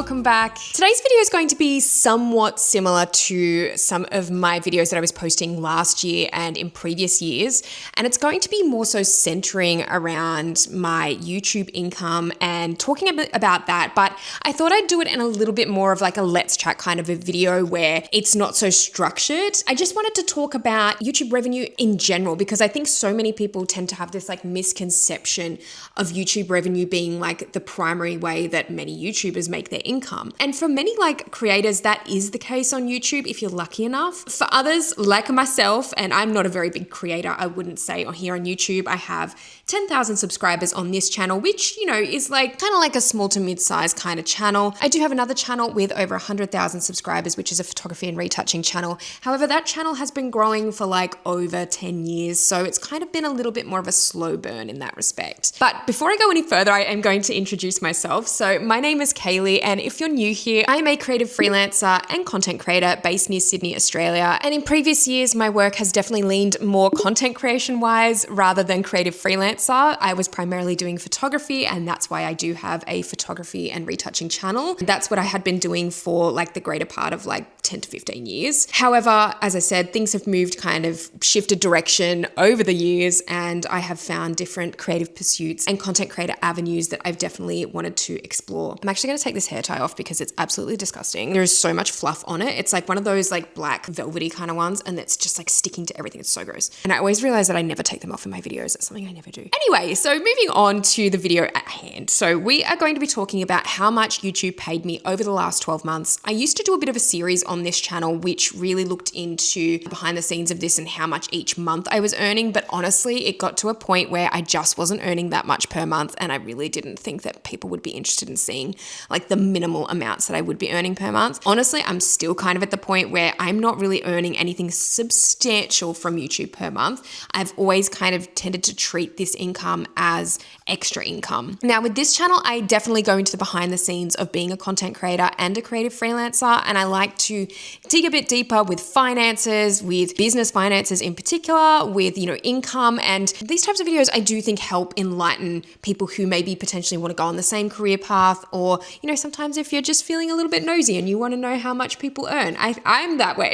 welcome back. Today's video is going to be somewhat similar to some of my videos that I was posting last year and in previous years, and it's going to be more so centering around my YouTube income and talking a bit about that, but I thought I'd do it in a little bit more of like a let's chat kind of a video where it's not so structured. I just wanted to talk about YouTube revenue in general because I think so many people tend to have this like misconception of YouTube revenue being like the primary way that many YouTubers make their income. And for many like creators, that is the case on YouTube if you're lucky enough. For others like myself, and I'm not a very big creator, I wouldn't say here on YouTube, I have 10,000 subscribers on this channel, which, you know, is like kind of like a small to mid-size kind of channel. I do have another channel with over 100,000 subscribers, which is a photography and retouching channel. However, that channel has been growing for like over 10 years. So it's kind of been a little bit more of a slow burn in that respect. But before I go any further, I am going to introduce myself. So my name is Kayleigh, and if you're new here, I am a creative freelancer and content creator based near Sydney, Australia. And in previous years, my work has definitely leaned more content creation wise rather than creative freelancer. I was primarily doing photography, and that's why I do have a photography and retouching channel. That's what I had been doing for like the greater part of like 10 to 15 years. However, as I said, things have moved kind of shifted direction over the years, and I have found different creative pursuits and content creator avenues that I've definitely wanted to explore. I'm actually going to take this hair tie off because it's absolutely disgusting. There is so much fluff on it. It's like one of those like black velvety kind of ones, and it's just like sticking to everything. It's so gross. And I always realize that I never take them off in my videos. That's something I never do. Anyway, so moving on to the video at hand. So we are going to be talking about how much YouTube paid me over the last 12 months. I used to do a bit of a series on this channel, which really looked into behind the scenes of this and how much each month I was earning. But honestly, it got to a point where I just wasn't earning that much per month. And I really didn't think that people would be interested in seeing like the minimal amounts that I would be earning per month. Honestly, I'm still kind of at the point where I'm not really earning anything substantial from YouTube per month. I've always kind of tended to treat this income as extra income. Now with this channel, I definitely go into the behind the scenes of being a content creator and a creative freelancer. And I like to dig a bit deeper with finances, with business finances in particular, with, you know, income. And these types of videos I do think help enlighten people who maybe potentially want to go on the same career path, or, you know, sometimes if you're just feeling a little bit nosy and you want to know how much people earn. I'm that way.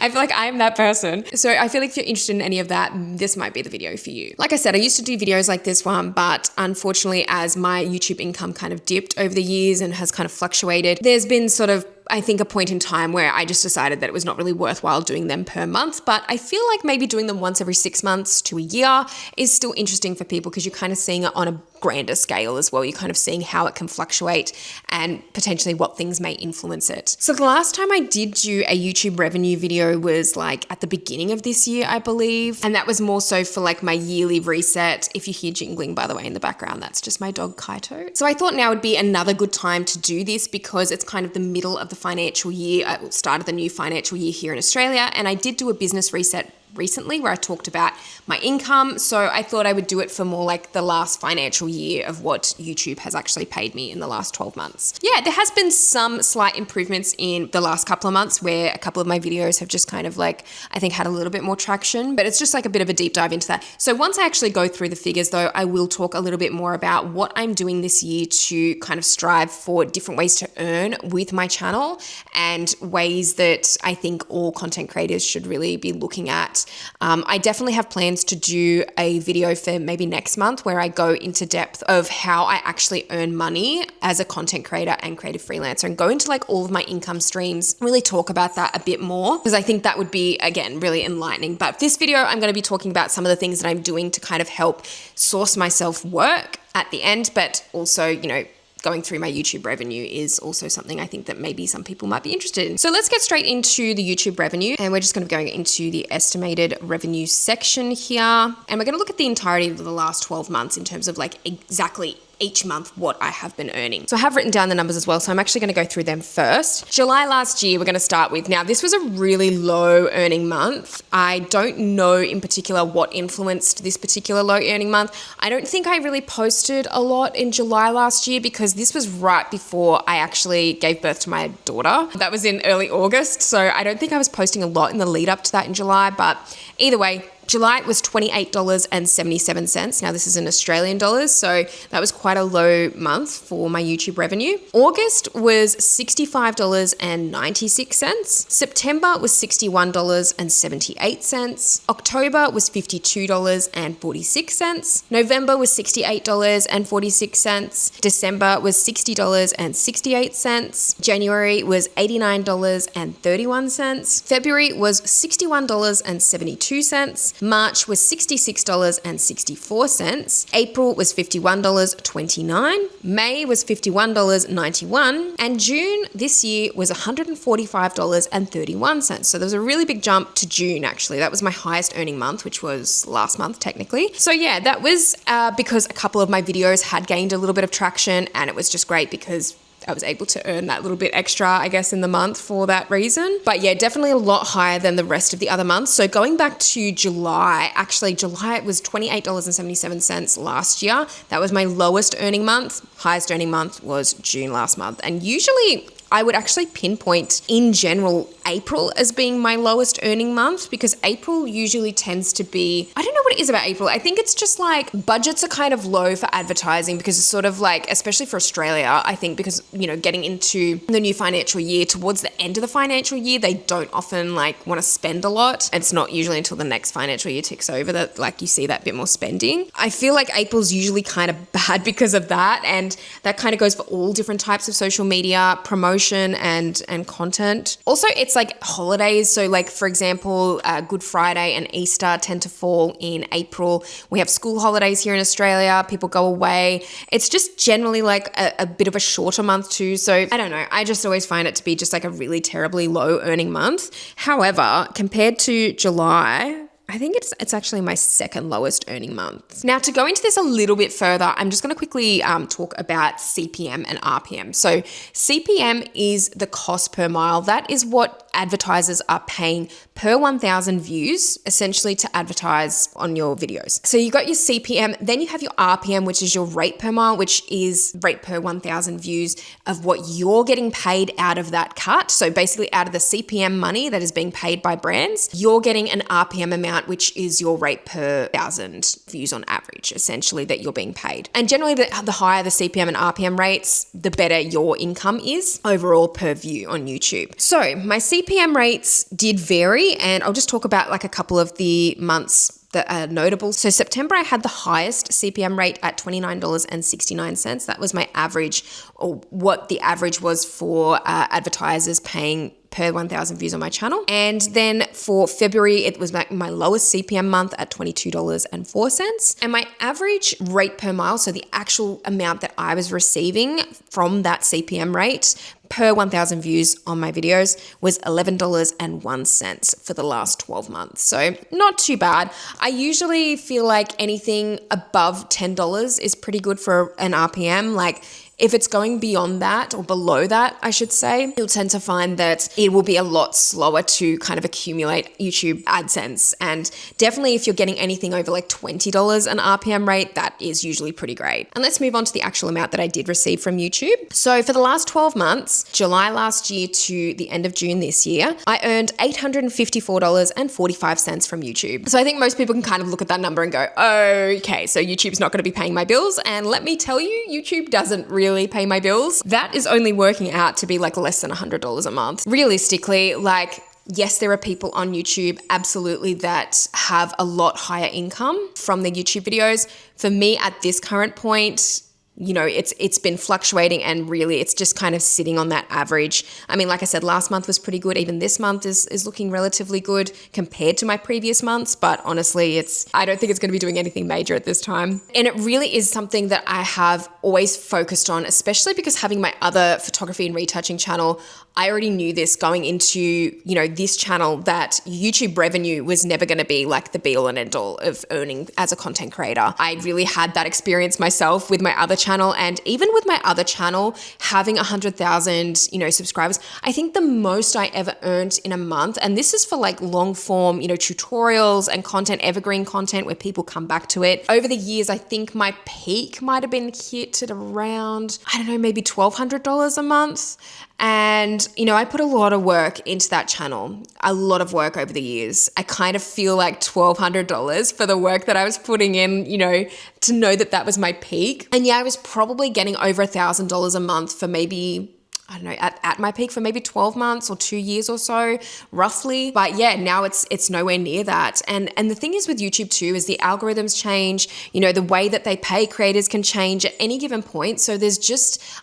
I feel like I'm that person. So I feel like if you're interested in any of that, this might be the video for you. Like I said, I used to do videos like this one, but unfortunately, as my YouTube income kind of dipped over the years and has kind of fluctuated, there's been sort of, I think, a point in time where I just decided that it was not really worthwhile doing them per month, but I feel like maybe doing them once every 6 months to a year is still interesting for people because you're kind of seeing it on a grander scale as well. You're kind of seeing how it can fluctuate and potentially what things may influence it. So the last time I did do a YouTube revenue video was like at the beginning of this year, I believe. And that was more so for like my yearly reset. If you hear jingling, by the way, in the background, that's just my dog Kaito. So I thought now would be another good time to do this because it's kind of the middle of the financial year, start of the new financial year here in Australia. And I did do a business reset recently where I talked about my income. So I thought I would do it for more like the last financial year of what YouTube has actually paid me in the last 12 months. Yeah, there has been some slight improvements in the last couple of months where a couple of my videos have just kind of like, I think had a little bit more traction, but it's just like a bit of a deep dive into that. So once I actually go through the figures though, I will talk a little bit more about what I'm doing this year to kind of strive for different ways to earn with my channel and ways that I think all content creators should really be looking at. I definitely have plans to do a video for maybe next month where I go into depth of how I actually earn money as a content creator and creative freelancer and go into like all of my income streams, really talk about that a bit more because I think that would be, again, really enlightening. But this video, I'm going to be talking about some of the things that I'm doing to kind of help source myself work at the end, but also, you know, going through my YouTube revenue is also something I think that maybe some people might be interested in. So let's get straight into the YouTube revenue, and we're just going to be going into the estimated revenue section here. And we're going to look at the entirety of the last 12 months in terms of like exactly each month what I have been earning. So I have written down the numbers as well, so I'm actually going to go through them first. July last year, we're going to start with. Now, this was a really low earning month. I don't know in particular what influenced this particular low earning month. I don't think I really posted a lot in July last year because this was right before I actually gave birth to my daughter. That was in early August, so I don't think I was posting a lot in the lead up to that in July, but either way, July was $28.77. Now this is in Australian dollars, so that was quite a low month for my YouTube revenue. August was $65.96. September was $61.78. October was $52.46. November was $68.46. December was $60.68. January was $89.31. February was $61.72. March was $66.64. April was $51.29. May was $51.91. And June this year was $145.31. So there was a really big jump to June, actually. That was my highest earning month, which was last month, technically. So yeah, that was because a couple of my videos had gained a little bit of traction, and it was just great because I was able to earn that little bit extra, I guess, in the month for that reason. But yeah, definitely a lot higher than the rest of the other months. So going back to July, actually July was $28.77 last year. That was my lowest earning month. Highest earning month was June last month. And usually I would actually pinpoint in general April as being my lowest earning month, because April usually tends to be, I don't know what it is about April. I think it's just like budgets are kind of low for advertising, because it's sort of like, especially for Australia, I think because, you know, getting into the new financial year, towards the end of the financial year, they don't often like want to spend a lot. It's not usually until the next financial year ticks over that like you see that bit more spending. I feel like April's usually kind of bad because of that, and that kind of goes for all different types of social media promotion and content. Also, it's like holidays. So like, for example, Good Friday and Easter tend to fall in April. We have school holidays here in Australia. People go away. It's just generally like a bit of a shorter month too. So I don't know. I just always find it to be just like a really terribly low earning month. However, compared to July, I think it's actually my second lowest earning month. Now, to go into this a little bit further, I'm just going to quickly talk about CPM and RPM. So CPM is the cost per mile. That is what advertisers are paying per 1,000 views, essentially, to advertise on your videos. So you got your CPM, then you have your RPM, which is your rate per mile, which is rate per 1,000 views of what you're getting paid out of that cut. So basically out of the CPM money that is being paid by brands, you're getting an RPM amount, which is your rate per 1,000 views on average, essentially, that you're being paid. And generally the higher the CPM and RPM rates, the better your income is overall per view on YouTube. So my CPM rates did vary, and I'll just talk about like a couple of the months that are notable. So September, I had the highest CPM rate at $29.69. That was my average, or what the average was for advertisers paying per 1,000 views on my channel. And then for February, it was my lowest CPM month at $22.04. And my average rate per mile, so the actual amount that I was receiving from that CPM rate per 1,000 views on my videos, was $11.01 for the last 12 months. So not too bad. I usually feel like anything above $10 is pretty good for an RPM. Like, if it's going beyond that, or below that, I should say, you'll tend to find that it will be a lot slower to kind of accumulate YouTube AdSense. And definitely if you're getting anything over like $20 an RPM rate, that is usually pretty great. And let's move on to the actual amount that I did receive from YouTube. So for the last 12 months, July last year to the end of June this year, I earned $854.45 from YouTube. So I think most people can kind of look at that number and go, okay, so YouTube's not going to be paying my bills. And let me tell you, YouTube doesn't really pay my bills. That is only working out to be like less than $100 a month. Realistically, like, yes, there are people on YouTube, absolutely, that have a lot higher income from their YouTube videos. For me, at this current point, you know, it's been fluctuating, and really it's just kind of sitting on that average. I mean, like I said, last month was pretty good. Even this month is looking relatively good compared to my previous months, but honestly, I don't think it's going to be doing anything major at this time. And it really is something that I have always focused on, especially because having my other photography and retouching channel, I already knew this going into, you know, this channel, that YouTube revenue was never going to be like the be all and end all of earning as a content creator. I really had that experience myself with my other channel, and even with my other channel having 100,000, you know, subscribers, I think the most I ever earned in a month, and this is for like long form, you know, tutorials and content, evergreen content where people come back to it. Over the years, I think my peak might have been hit at around, I don't know, maybe $1,200 a month. And, I put a lot of work into that channel, a lot of work over the years. I kind of feel like $1,200 for the work that I was putting in, to know that that was my peak. And yeah, I was probably getting over $1,000 a month for maybe, I don't know, at my peak for maybe 12 months or 2 years or so, roughly. But yeah, now it's nowhere near that. And the thing is with YouTube too, is the algorithms change, the way that they pay creators can change at any given point. So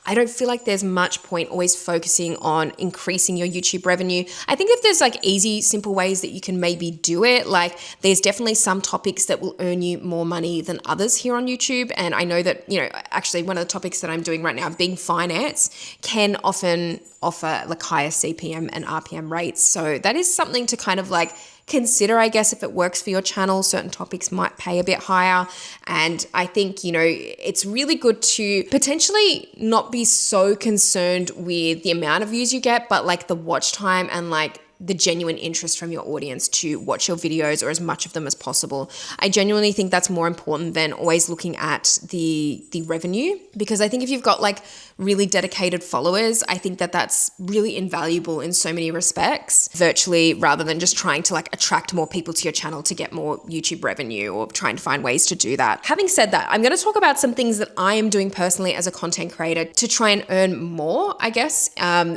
I don't feel like there's much point always focusing on increasing your YouTube revenue. I think if there's like easy, simple ways that you can maybe do it, like there's definitely some topics that will earn you more money than others here on YouTube. And I know that, actually one of the topics that I'm doing right now, being finance, can often offer like higher CPM and RPM rates. So that is something to kind of like consider, I guess, if it works for your channel. Certain topics might pay a bit higher. And I think, it's really good to potentially not be so concerned with the amount of views you get, but like the watch time and like the genuine interest from your audience to watch your videos, or as much of them as possible. I genuinely think that's more important than always looking at the revenue, because I think if you've got like really dedicated followers, I think that that's really invaluable in so many respects, virtually, rather than just trying to like attract more people to your channel to get more YouTube revenue or trying to find ways to do that. Having said that, I'm going to talk about some things that I am doing personally as a content creator to try and earn more, I guess,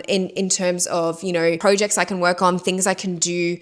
in terms of, projects I can work on, things I can do,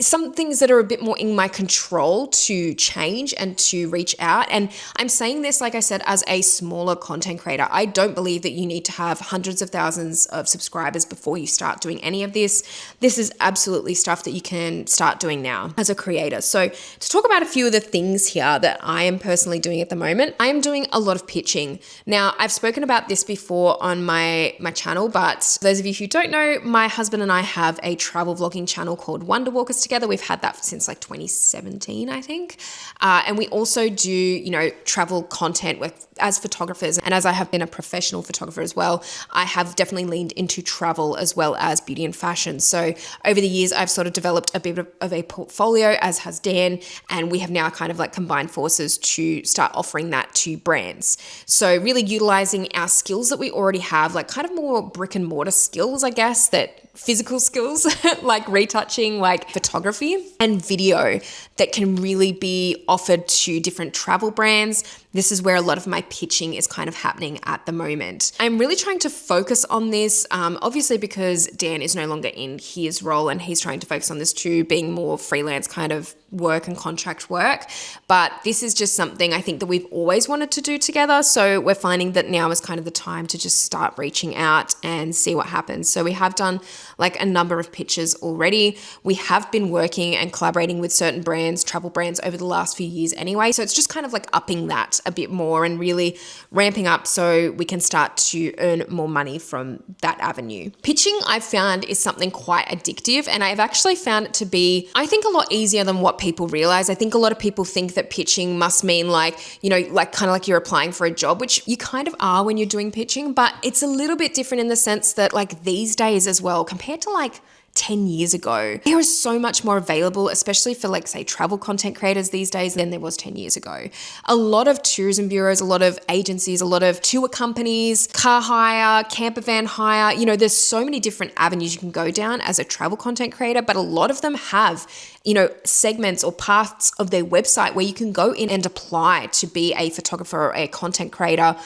some things that are a bit more in my control to change and to reach out. And I'm saying this, like I said, as a smaller content creator. I don't believe that you need to have hundreds of thousands of subscribers before you start doing any of this. This is absolutely stuff that you can start doing now as a creator. So to talk about a few of the things here that I am personally doing at the moment, I am doing a lot of pitching. Now, I've spoken about this before on my channel, but those of you who don't know, my husband and I have a travel vlogging channel called Wonder Walkers together. We've had that since like 2017, I think. And we also do, travel content as photographers. And as I have been a professional photographer as well, I have definitely leaned into travel as well as beauty and fashion. So over the years, I've sort of developed a bit of a portfolio, as has Dan, and we have now kind of like combined forces to start offering that to brands. So really utilizing our skills that we already have, like kind of more brick and mortar skills, I guess, that physical skills like retouching, like photography and video, that can really be offered to different travel brands. This is where a lot of my pitching is kind of happening at the moment. I'm really trying to focus on this, obviously because Dan is no longer in his role and he's trying to focus on this too, being more freelance kind of work and contract work. But this is just something I think that we've always wanted to do together. So we're finding that now is kind of the time to just start reaching out and see what happens. So we have done like a number of pitches already. We have been working and collaborating with certain brands, travel brands, over the last few years anyway. So it's just kind of like upping that a bit more and really ramping up so we can start to earn more money from that avenue. Pitching, I've found, is something quite addictive, and I've actually found it to be, I think, a lot easier than what people realize. I think a lot of people think that pitching must mean like, like kind of like you're applying for a job, which you kind of are when you're doing pitching, but it's a little bit different in the sense that like these days as well, compared to like 10 years ago, there is so much more available, especially for like, say, travel content creators these days than there was 10 years ago. A lot of tourism bureaus, a lot of agencies, a lot of tour companies, car hire, camper van hire, there's so many different avenues you can go down as a travel content creator, but a lot of them have, segments or parts of their website where you can go in and apply to be a photographer or a content creator,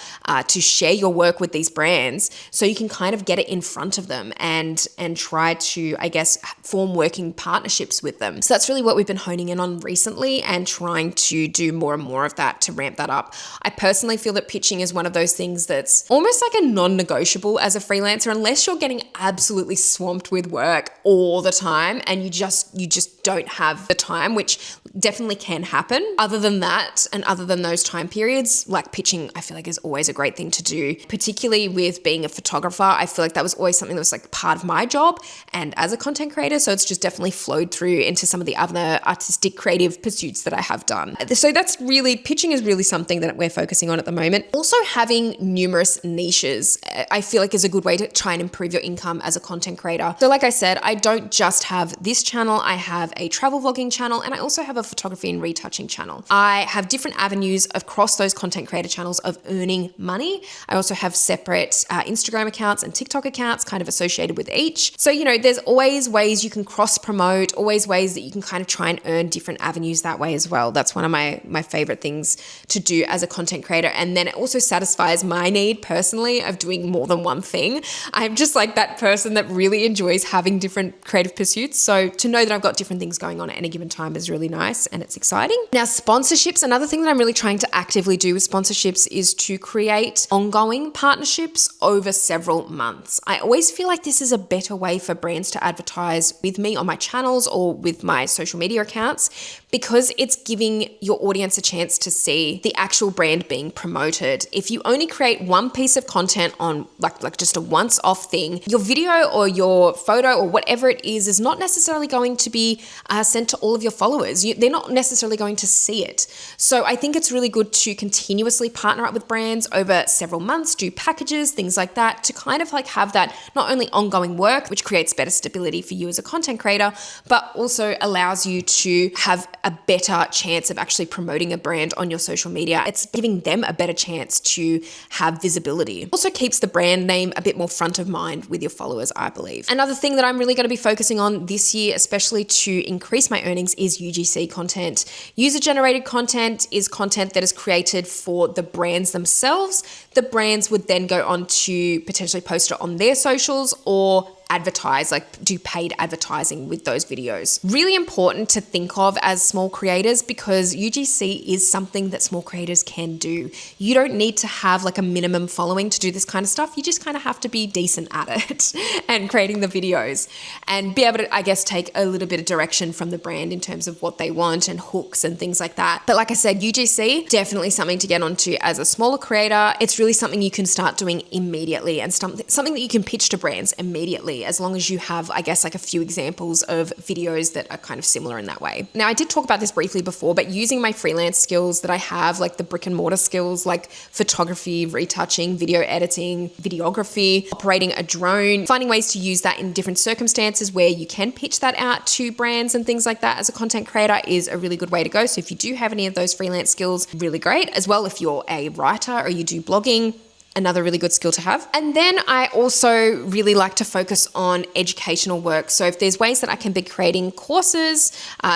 to share your work with these brands. So you can kind of get it in front of them and try to, I guess, form working partnerships with them. So that's really what we've been honing in on recently and trying to do more and more of that to ramp that up. I personally feel that pitching is one of those things that's almost like a non-negotiable as a freelancer, unless you're getting absolutely swamped with work all the time and you just don't have the time, which definitely can happen. Other than that, and other than those time periods, like pitching, I feel like is always a great thing to do, particularly with being a photographer. I feel like that was always something that was like part of my job and as a content creator. So it's just definitely flowed through into some of the other artistic creative pursuits that I have done. So pitching is really something that we're focusing on at the moment. Also having numerous niches, I feel like is a good way to try and improve your income as a content creator. So like I said, I don't just have this channel, I have a travel vlogging channel, and I also have a photography and retouching channel. I have different avenues across those content creator channels of earning money. I also have separate Instagram accounts and TikTok accounts kind of associated with each. So, there's always ways you can cross promote, always ways that you can kind of try and earn different avenues that way as well. That's one of my favorite things to do as a content creator. And then it also satisfies my need personally of doing more than one thing. I'm just like that person that really enjoys having different creative pursuits. So to know that I've got different things going on at any given time is really nice and it's exciting. Now, sponsorships, another thing that I'm really trying to actively do with sponsorships is to create ongoing partnerships over several months. I always feel like this is a better way for brands to advertise with me on my channels or with my social media accounts, because it's giving your audience a chance to see the actual brand being promoted. If you only create one piece of content on like just a once-off thing, your video or your photo or whatever it is not necessarily going to be sent to all of your followers. They're not necessarily going to see it. So I think it's really good to continuously partner up with brands over several months, do packages, things like that, to kind of like have that not only ongoing work, which creates better stability for you as a content creator, but also allows you to have a better chance of actually promoting a brand on your social media. It's giving them a better chance to have visibility. Also keeps the brand name a bit more front of mind with your followers, I believe. Another thing that I'm really going to be focusing on this year, especially to increase my earnings, is UGC content. User-generated content is content that is created for the brands themselves. The brands would then go on to potentially post it on their socials or advertise, like do paid advertising with those videos. Really important to think of as small creators, because UGC is something that small creators can do. You don't need to have like a minimum following to do this kind of stuff. You just kind of have to be decent at it and creating the videos and be able to, I guess, take a little bit of direction from the brand in terms of what they want and hooks and things like that. But like I said, UGC, definitely something to get onto as a smaller creator. It's really something you can start doing immediately and something that you can pitch to brands immediately, as long as you have, I guess, like a few examples of videos that are kind of similar in that way. Now, I did talk about this briefly before, but using my freelance skills that I have, like the brick and mortar skills, like photography, retouching, video editing, videography, operating a drone, finding ways to use that in different circumstances where you can pitch that out to brands and things like that as a content creator is a really good way to go. So if you do have any of those freelance skills, really great. As well, if you're a writer or you do blogging, another really good skill to have. And then I also really like to focus on educational work. So if there's ways that I can be creating courses,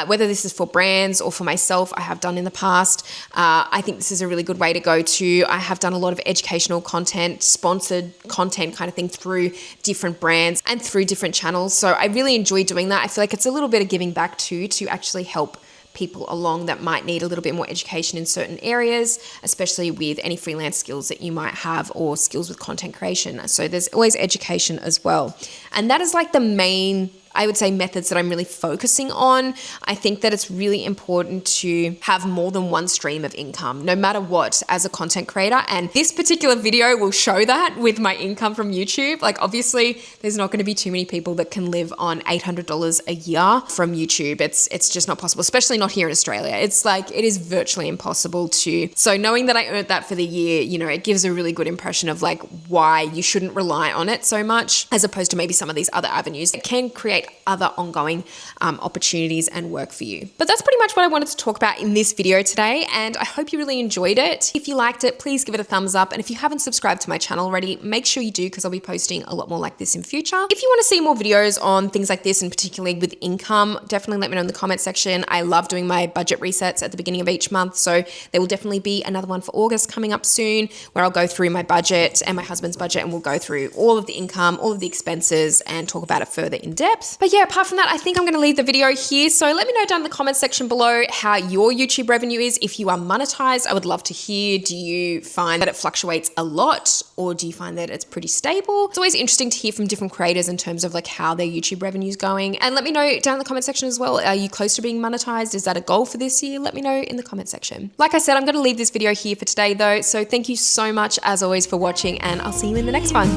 whether this is for brands or for myself, I have done in the past, I think this is a really good way to go to. I have done a lot of educational content, sponsored content kind of thing through different brands and through different channels. So I really enjoy doing that. I feel like it's a little bit of giving back too, to actually help people along that might need a little bit more education in certain areas, especially with any freelance skills that you might have or skills with content creation. So there's always education as well. And that is like the main, I would say, methods that I'm really focusing on. I think that it's really important to have more than one stream of income, no matter what, as a content creator. And this particular video will show that with my income from YouTube. Like, obviously, there's not going to be too many people that can live on $800 a year from YouTube. It's just not possible, especially not here in Australia. It's like, it is virtually impossible to. So knowing that I earned that for the year, it gives a really good impression of like why you shouldn't rely on it so much, as opposed to maybe some of these other avenues that can create other ongoing opportunities and work for you. But that's pretty much what I wanted to talk about in this video today, and I hope you really enjoyed it. If you liked it, please give it a thumbs up, and if you haven't subscribed to my channel already, make sure you do, because I'll be posting a lot more like this in future. If you want to see more videos on things like this, and particularly with income, definitely let me know in the comment section. I love doing my budget resets at the beginning of each month, so there will definitely be another one for August coming up soon, where I'll go through my budget and my husband's budget, and we'll go through all of the income, all of the expenses, and talk about it further in depth. But yeah, apart from that, I think I'm going to leave the video here. So let me know down in the comment section below how your YouTube revenue is. If you are monetized, I would love to hear. Do you find that it fluctuates a lot, or do you find that it's pretty stable? It's always interesting to hear from different creators in terms of like how their YouTube revenue is going. And let me know down in the comment section as well. Are you close to being monetized? Is that a goal for this year? Let me know in the comment section. Like I said, I'm going to leave this video here for today though. So thank you so much as always for watching, and I'll see you in the next one.